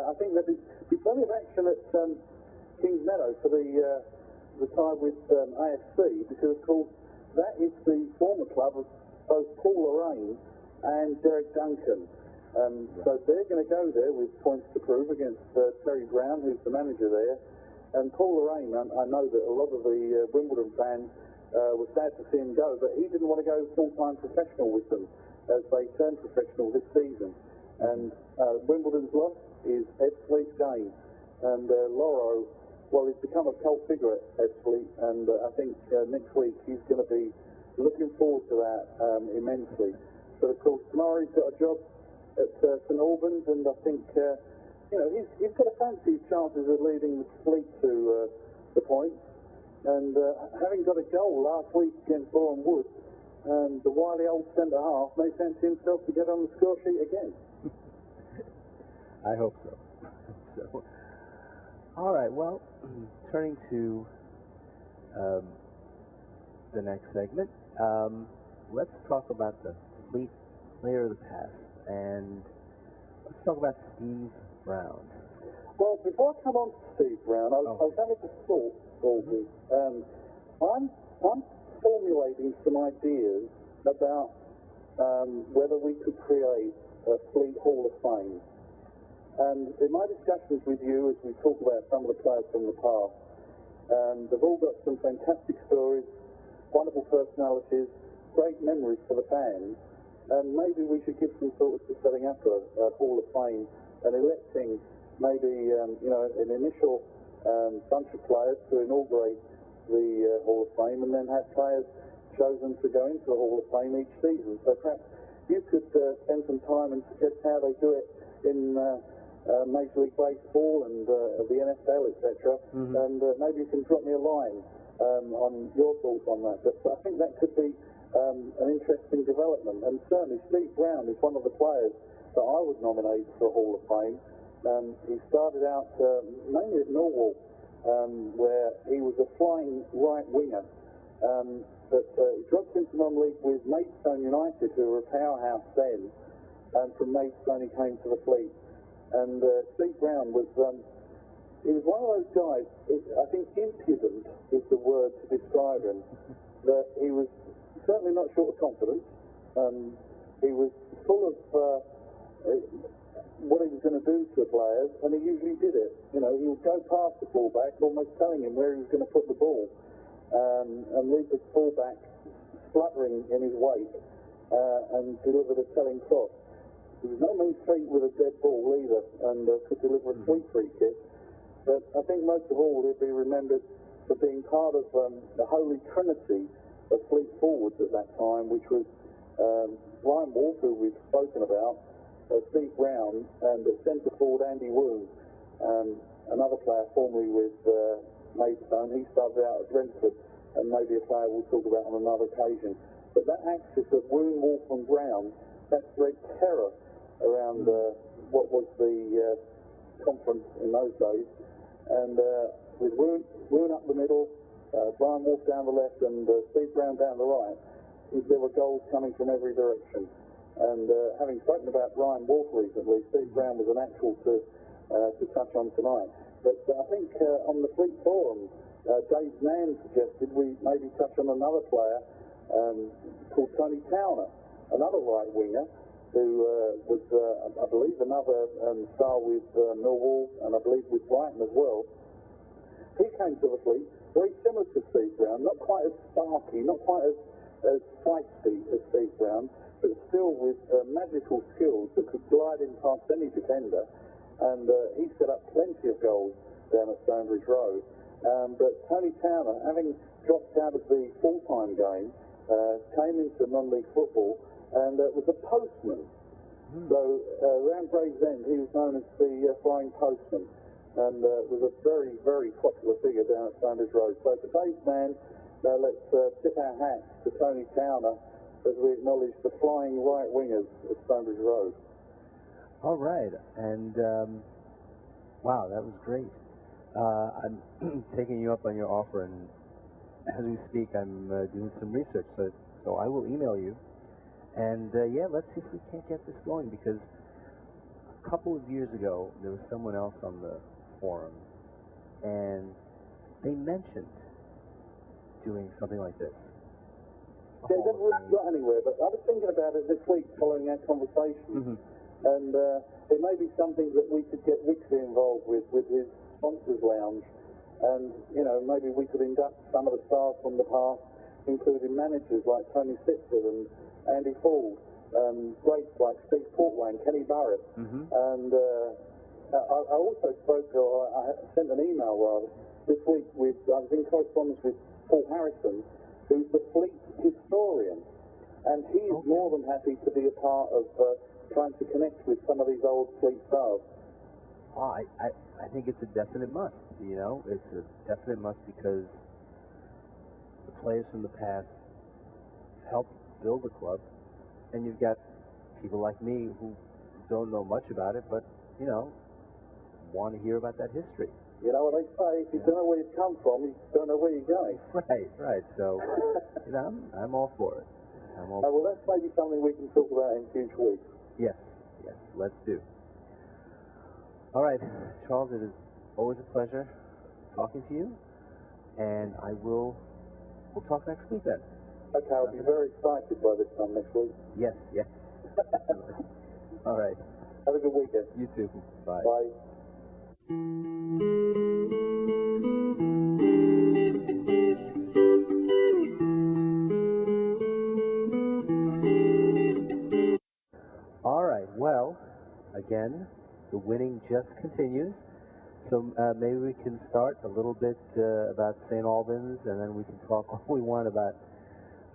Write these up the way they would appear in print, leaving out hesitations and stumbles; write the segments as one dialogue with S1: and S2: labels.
S1: I think there'll be plenty of action at Kings Meadow for the tie with AFC, because, of course, that is the former club of both Paul Lorraine and Derek Duncan. So they're going to go there with points to prove against Terry Brown, who's the manager there. And Paul Lorraine, I know that a lot of the Wimbledon fans were sad to see him go, but he didn't want to go full-time professional with them as they turn professional this season. And Wimbledon's loss is Ed Fleet's game. And Loro, well, he's become a cult figure at Ed Fleet, and I think next week he's going to be looking forward to that immensely. But of course, tomorrow he's got a job at St Albans, and I think he's got a fancy chances of leading the Fleet to the points. And having got a goal last week against Boreham Wood, the wily old centre half may fancy himself to get on the score sheet again.
S2: I hope so. All right, well, turning to the next segment, let's talk about the Fleet player of the past, and let's talk about Steve Brown.
S1: Well, before I come on to Steve Brown, I was having a thought, Goldie. I'm formulating some ideas about whether we could create a Fleet Hall of Fame. And in my discussions with you, as we talk about some of the players from the past, they've all got some fantastic stories, wonderful personalities, great memories for the fans, and maybe we should give some thoughts to setting up a Hall of Fame and electing maybe an initial bunch of players to inaugurate the Hall of Fame, and then have players chosen to go into the Hall of Fame each season. So perhaps you could spend some time and suggest how they do it in Major League Baseball and the NFL, etc. And maybe you can drop me a line on your thoughts on that. But I think that could be an interesting development. And certainly Steve Brown is one of the players that I would nominate for a Hall of Fame. He started out mainly at Millwall, where he was a flying right winger. But he dropped into non-league with Maidstone United, who were a powerhouse then. And from Maidstone he came to the Fleet. And Steve Brown was, he was one of those guys, I think impudent is the word to describe him, that he was certainly not short of confidence. He was full of what he was going to do to the players, and he usually did it. You know, he would go past the fullback, almost telling him where he was going to put the ball, and leave the fullback spluttering in his wake, and deliver the telling cross. He was no mean feat with a dead ball either, and could deliver a sweet free kick. But I think most of all he'd be remembered for being part of the holy trinity of Fleet forwards at that time, which was Ryan Wolf, who we've spoken about, Steve Brown, and centre forward Andy Woon, another player formerly with Maidstone. He started out at Brentford, and maybe a player we'll talk about on another occasion. But that axis of Woon, Wolf and Brown, that bred terror around what was the conference in those days. And with Woon up the middle, Brian Wolf down the left, and Steve Brown down the right, there were goals coming from every direction. And having spoken about Brian Wolf recently, Steve Brown was an actual to touch on tonight. But I think on the Fleet Forum, Dave Mann suggested we maybe touch on another player called Tony Towner, another right winger, who was, I believe, another star with Millwall, and I believe with Brighton as well. He came to the Fleet, very similar to Steve Brown, not quite as sparky, not quite as feisty as Steve Brown, but still with magical skills that could glide in past any defender. And he set up plenty of goals down at Stonebridge Road. But Tony Towner, having dropped out of the full-time game, came into non-league football and was a postman. So around Gravesend he was known as the Flying Postman, and was a very, very popular figure down at Stonebridge Road. So today's man, let's tip our hats to Tony Towner as we acknowledge the flying right wingers at Stonebridge Road.
S2: All right, and wow, that was great. I'm taking you up on your offer, and as we speak, I'm doing some research, so I will email you. And yeah, let's see if we can't get this going, because a couple of years ago, there was someone else on the forum, and they mentioned doing something like this.
S1: Yeah, it never really got anywhere, but I was thinking about it this week following our conversation, and it may be something that we could get Wixie involved with his sponsors lounge, and, you know, maybe we could induct some of the stars from the past, including managers like Tony Sitzer and Andy Ford, greats like Steve Portway and Kenny Barrett, and I also spoke, or I sent an email rather, this week with, I was in correspondence with Paul Harrison, who's the fleet historian, and he is more than happy to be a part of trying to connect with some of these old fleet stars.
S2: Oh, I think it's a definite must, you know. It's a definite must because the players from the past helped build the club, and you've got people like me who don't know much about it, but, you know, want to hear about that history.
S1: You know what they say, if you don't know where you've come from, you don't know where you're going.
S2: Right. So, you know, I'm all for it.
S1: Well, that's maybe something we can talk about in future weeks.
S2: Yes, let's do. All right, Charles, it is always a pleasure talking to you, and we'll talk next week then.
S1: Okay, I'll be very excited by this time next week.
S2: Yes. All right.
S1: Have a good weekend.
S2: You too. Bye.
S1: Bye.
S2: All right, well, again, the winning just continues. So maybe we can start a little bit about St. Albans, and then we can talk all we want about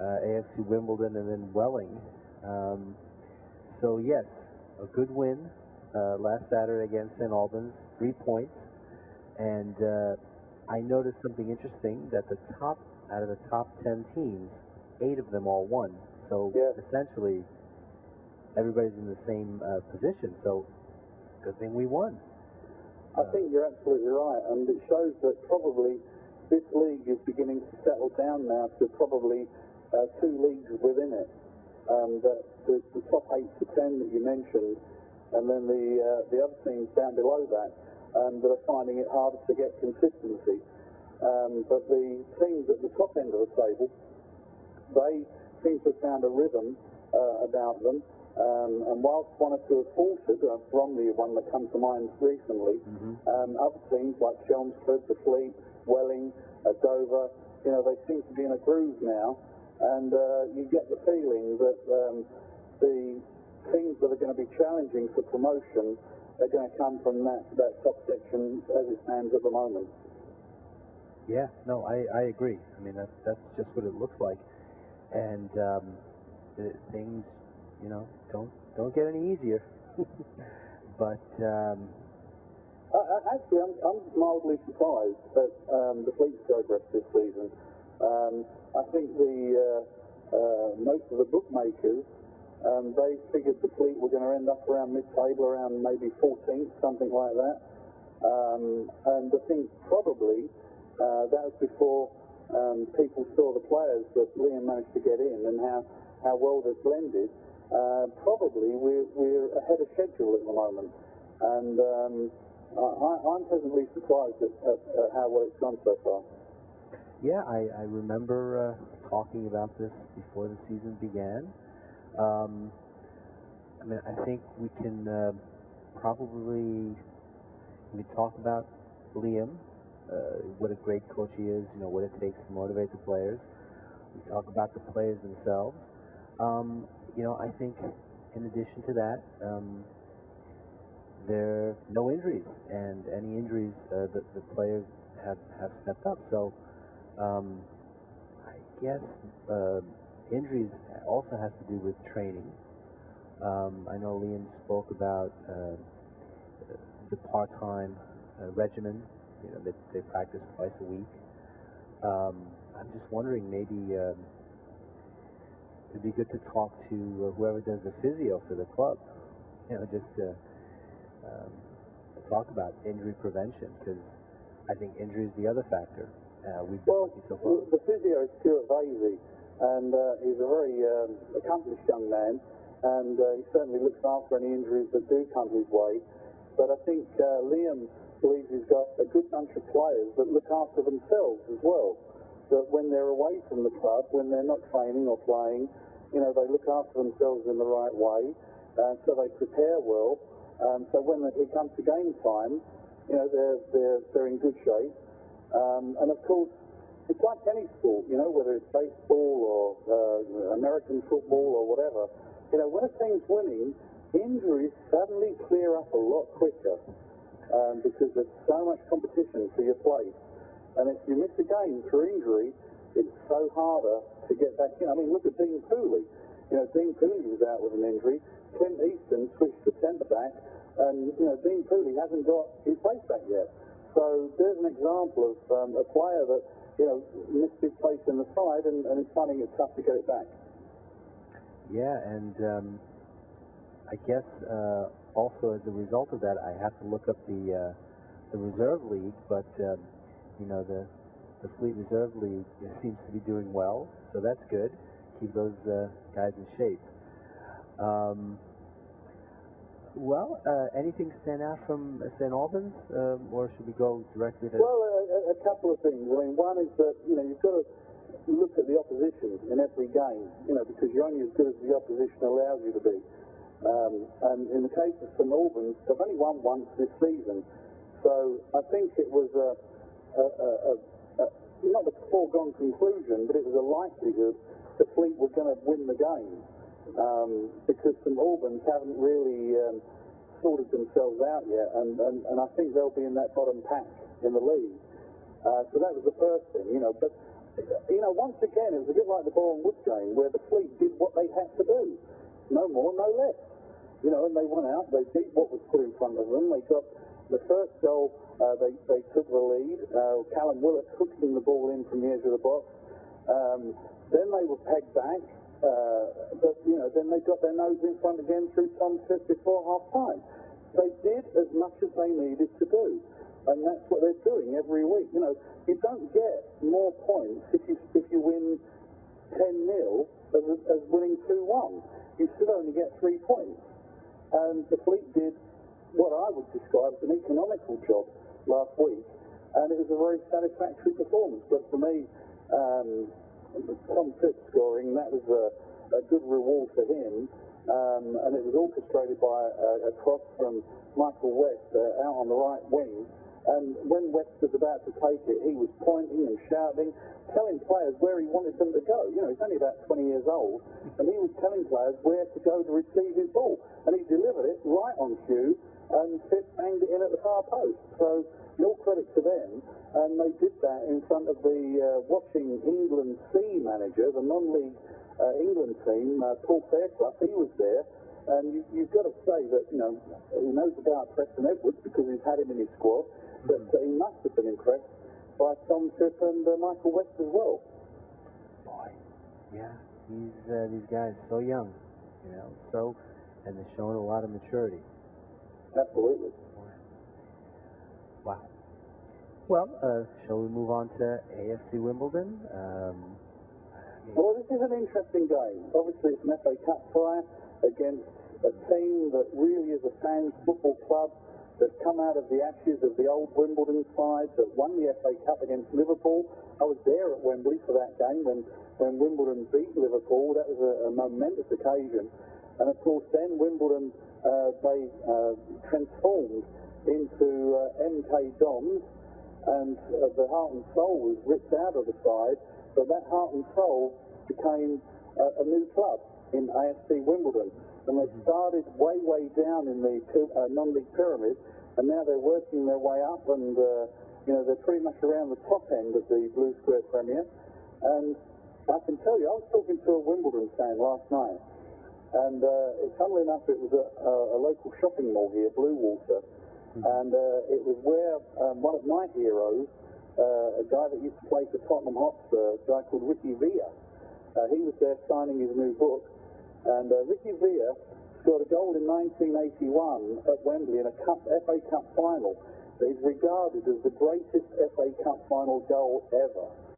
S2: AFC Wimbledon and then Welling. So yes, a good win last Saturday against St. Albans, 3 points. And I noticed something interesting, that out of the top 10 teams, 8 of them all won. So essentially, everybody's in the same position. So good thing we won.
S1: I think you're absolutely right, and it shows that probably this league is beginning to settle down now to probably 2 leagues within it. The top 8 to 10 that you mentioned, and then the other teams down below that that are finding it harder to get consistency. But the teams at the top end of the table, they seem to have found a rhythm about them. And whilst one or two have faltered, Bromley, one that comes to mind recently, other teams like Chelmsford, the Fleet, Welling, Dover, you know, they seem to be in a groove now, and you get the feeling that the teams that are going to be challenging for promotion are going to come from that top section as it stands at the moment.
S2: Yeah, no, I agree. I mean, that's just what it looks like, and things, you know, don't get any easier. But
S1: actually, I'm mildly surprised at the Fleet's progress this season. I think most of the bookmakers, they figured the Fleet were going to end up around mid-table, around maybe 14th, something like that. And I think probably that was before people saw the players that Liam managed to get in and how well they've blended. Probably we're ahead of schedule at the moment, and I'm pleasantly surprised at how well it's gone so far.
S2: Yeah, I remember talking about this before the season began. I mean, I think we can probably talk about Liam, what a great coach he is, you know, what it takes to motivate the players. We talk about the players themselves. You know, I think in addition to that, there are no injuries, and any injuries, the players have stepped up. So I guess injuries also has to do with training. I know Liam spoke about the part-time regimen, you know, that they practice twice a week. I'm just wondering, maybe it'd be good to talk to whoever does the physio for the club, you know, just to talk about injury prevention, because I think injury is the other factor.
S1: The physio is Stuart Vasey, and he's a very accomplished young man, and he certainly looks after any injuries that do come his way. But I think Liam believes he's got a good bunch of players that look after themselves as well. That when they're away from the club, when they're not training or playing, you know, they look after themselves in the right way, so they prepare well. So when it comes to game time, you know, they're in good shape. And of course, it's like any sport, you know, whether it's baseball or American football or whatever. You know, when a team's winning, injuries suddenly clear up a lot quicker because there's so much competition for your place. And if you miss a game through injury, it's so harder to get back in. I mean, look at Dean Pooley. You know, Dean Pooley was out with an injury. Clint Easton switched to centre-back, and, you know, Dean Pooley hasn't got his place back yet. So there's an example of a player that, you know, missed his place in the side and is finding it tough to get it back. Yeah,
S2: and I guess also as a result of that, I have to look up the reserve league, but you know, the Fleet Reserve League seems to be doing well, so that's good. Keep those guys in shape. Well, anything stand out from St. Albans, or should we go directly to...
S1: Well, a couple of things. I mean, one is that, you know, you've got to look at the opposition in every game, you know, because you're only as good as the opposition allows you to be. And in the case of St. Albans, they've only won once this season. So I think it was not a foregone conclusion, but it was a likelihood the Fleet were going to win the game. Because St. Albans haven't really sorted themselves out yet, and I think they'll be in that bottom pack in the league. So that was the first thing, you know. But, you know, once again, it was a bit like the Bourne Wood game, where the Fleet did what they had to do. No more, no less. You know, and they went out, they beat what was put in front of them. They got the first goal, they took the lead. Callum Willett hooking the ball in from the edge of the box. Then they were pegged back. But, you know, then they got their nose in front again through Tom Smith before half-time. They did as much as they needed to do, and that's what they're doing every week. You know, you don't get more points if you win 10-0 as winning 2-1. You still only get 3 points. And the Fleet did what I would describe as an economical job last week, and it was a very satisfactory performance. But for me, Tom Phipps scoring, that was a good reward for him, and it was orchestrated by a cross from Michael West out on the right wing. And when West was about to take it, he was pointing and shouting, telling players where he wanted them to go. You know, he's only about 20 years old, and he was telling players where to go to receive his ball. And he delivered it right on cue, and Phipps banged it in at the far post. So, all credit to them. And they did that in front of the watching England C manager, the non-league England team, Paul Fairclough. He was there. And you've got to say that, you know, he knows about Preston Edwards because he's had him in his squad. But he must have been impressed by Tom Tripp and Michael West as well.
S2: Boy, yeah, these guys so young, you know, and they're showing a lot of maturity.
S1: Absolutely.
S2: Wow. Well, shall we move on to AFC Wimbledon?
S1: Well, this is an interesting game. Obviously, it's an FA Cup tie against a team that really is a fans' football club that's come out of the ashes of the old Wimbledon side that won the FA Cup against Liverpool. I was there at Wembley for that game when Wimbledon beat Liverpool. That was a momentous occasion. And of course, then Wimbledon, they transformed into MK Dons, and the heart and soul was ripped out of the side, but that heart and soul became a new club in AFC Wimbledon. And they started way, way down in the non-league pyramid, and now they're working their way up, and you know, they're pretty much around the top end of the Blue Square Premier. And I can tell you, I was talking to a Wimbledon fan last night, and funnily enough, it was a local shopping mall here, Blue Water, and it was where one of my heroes, a guy that used to play for Tottenham Hotspur, a guy called Ricky Villa, he was there signing his new book. And Ricky Villa scored a goal in 1981 at Wembley in a FA Cup final that is regarded as the greatest FA Cup final goal ever.